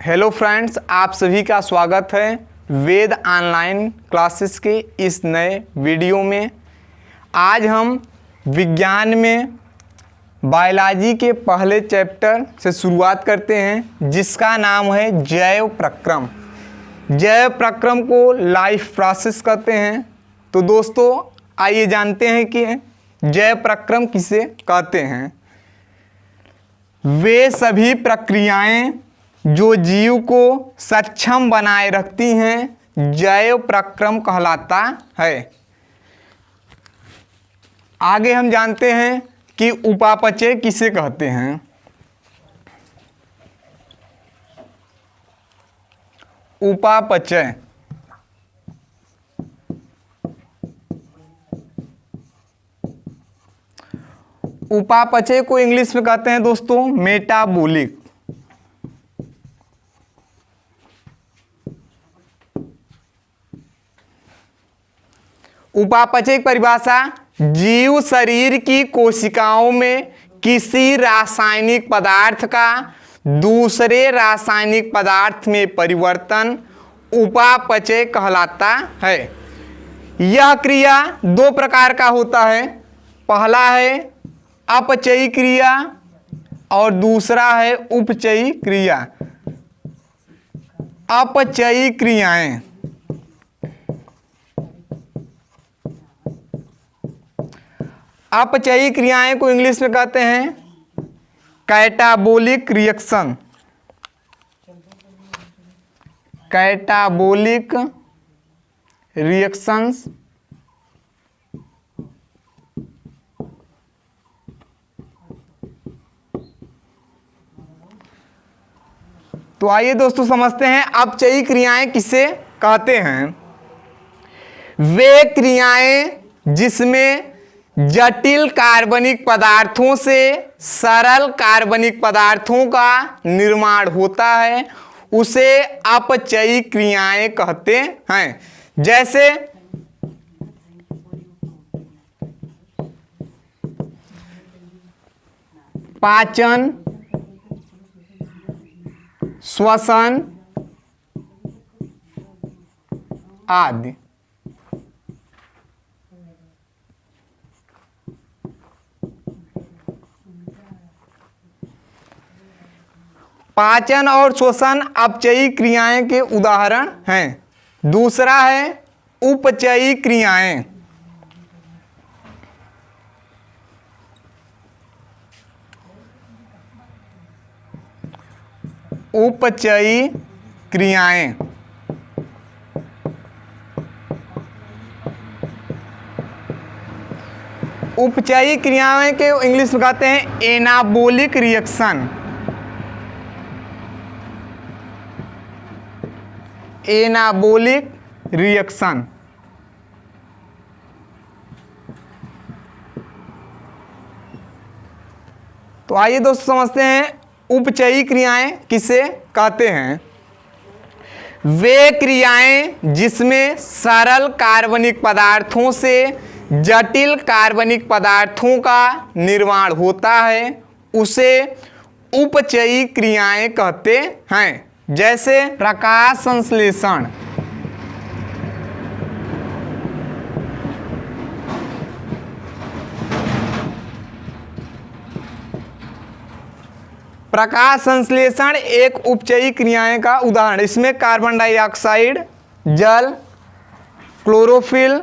Hello friends, आप सभी का स्वागत है वेद ऑनलाइन क्लासेस के इस नए वीडियो में। आज हम विज्ञान में बायोलॉजी के पहले चैप्टर से शुरुआत करते हैं, जिसका नाम है जैव प्रक्रम। जैव प्रक्रम को लाइफ प्रोसेस कहते हैं। तो दोस्तों, आइए जानते हैं कि जैव प्रक्रम किसे कहते हैं। वे सभी प्रक्रियाएं जो जीव को सक्षम बनाए रखती हैं, जैव प्रक्रम कहलाता है। आगे हम जानते हैं कि उपापचय किसे कहते हैं। उपापचय उपापचय को इंग्लिश में कहते हैं दोस्तों मेटाबॉलिक। उपापचय की परिभाषा जीव शरीर की कोशिकाओं में किसी रासायनिक पदार्थ का दूसरे रासायनिक पदार्थ में परिवर्तन उपापचय कहलाता है। यह क्रिया दो प्रकार का होता है। पहला है अपचयी क्रिया और दूसरा है उपचयी क्रिया। अपचयी क्रियाएं अपचयी क्रियाएं को इंग्लिश में कहते हैं कैटाबोलिक रिएक्शन। कैटाबोलिक रिएक्शंस तो आइए दोस्तों समझते हैं अपचयी क्रियाएं किसे कहते हैं। वे क्रियाएं जिसमें जटिल कार्बनिक पदार्थों से सरल कार्बनिक पदार्थों का निर्माण होता है, उसे अपचयी क्रियाएं कहते हैं। जैसे पाचन, श्वसन आदि। पाचन और श्वसन अपचयी क्रियाएं के उदाहरण हैं। दूसरा है उपचयी क्रियाएं। उपचयी क्रियाएं उपचयी क्रियाएं के इंग्लिश में कहते हैं एनाबोलिक रिएक्शन। एनाबोलिक रिएक्शन तो आइए दोस्तों समझते हैं उपचयी क्रियाएं किसे कहते हैं। वे क्रियाएं जिसमें सरल कार्बनिक पदार्थों से जटिल कार्बनिक पदार्थों का निर्माण होता है, उसे उपचयी क्रियाएं कहते हैं। जैसे प्रकाश संश्लेषण, प्रकाश संश्लेषण एक उपचयी क्रियाएं का उदाहरण। इसमें कार्बन डाइऑक्साइड, जल, क्लोरोफिल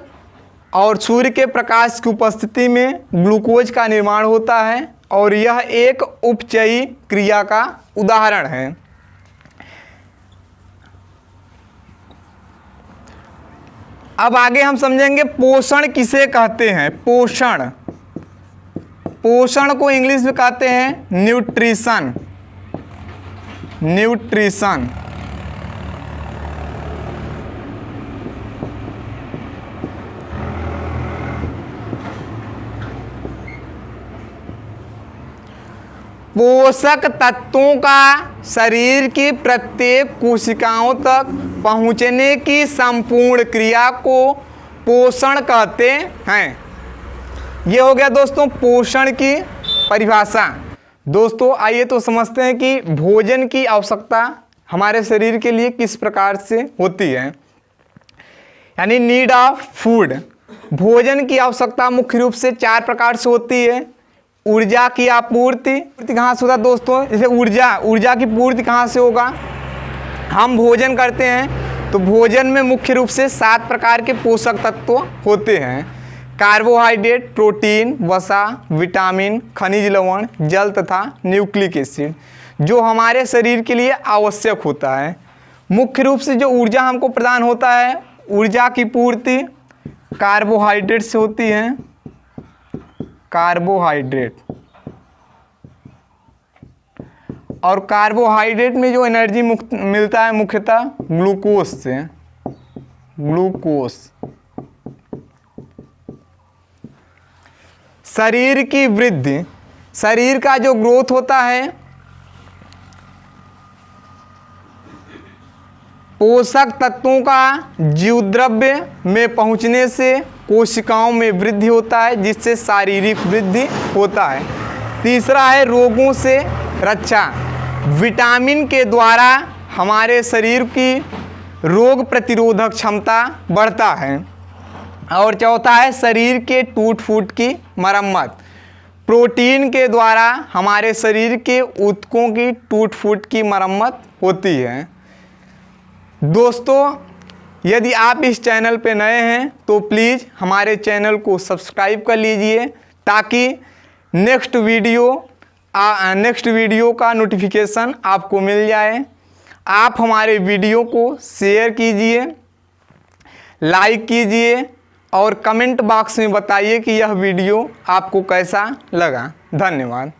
और सूर्य के प्रकाश की उपस्थिति में ग्लूकोज का निर्माण होता है, और यह एक उपचयी क्रिया का उदाहरण है। अब आगे हम समझेंगे पोषण किसे कहते हैं। पोषण पोषण को इंग्लिश में कहते हैं न्यूट्रिशन। न्यूट्रिशन पोषक तत्वों का शरीर की प्रत्येक कोशिकाओं तक पहुंचने की संपूर्ण क्रिया को पोषण कहते हैं। ये हो गया दोस्तों पोषण की परिभाषा। दोस्तों आइए तो समझते हैं कि भोजन की आवश्यकता हमारे शरीर के लिए किस प्रकार से होती है। यानी नीड ऑफ फूड, भोजन की आवश्यकता मुख्य रूप से 4 प्रकार से होती है। ऊर्जा की आपूर्ति कहाँ से होता है दोस्तों? जैसे ऊर्जा की पूर्ति कहाँ से होगा? हम भोजन करते हैं तो भोजन में मुख्य रूप से 7 प्रकार के पोषक तत्व होते हैं। कार्बोहाइड्रेट, प्रोटीन, वसा, विटामिन, खनिज लवण, जल तथा न्यूक्लिक एसिड, जो हमारे शरीर के लिए आवश्यक होता है। मुख्य रूप से जो ऊर्जा हमको प्रदान होता है, ऊर्जा की पूर्ति कार्बोहाइड्रेट से होती है। कार्बोहाइड्रेट, और कार्बोहाइड्रेट में जो एनर्जी मिलता है मुख्यतः ग्लूकोज से। ग्लूकोज शरीर की वृद्धि, शरीर का जो ग्रोथ होता है, पोषक तत्वों का जीवद्रव्य में पहुंचने से कोशिकाओं में वृद्धि होता है, जिससे शारीरिक वृद्धि होता है। तीसरा है रोगों से रक्षा, विटामिन के द्वारा हमारे शरीर की रोग प्रतिरोधक क्षमता बढ़ता है। और चौथा है शरीर के टूट फूट की मरम्मत, प्रोटीन के द्वारा हमारे शरीर के ऊतकों की टूट फूट की मरम्मत होती है। दोस्तों, यदि आप इस चैनल पे नए हैं तो प्लीज़ हमारे चैनल को सब्सक्राइब कर लीजिए, ताकि नेक्स्ट वीडियो का नोटिफिकेशन आपको मिल जाए। आप हमारे वीडियो को शेयर कीजिए, लाइक कीजिए और कमेंट बॉक्स में बताइए कि यह वीडियो आपको कैसा लगा। धन्यवाद।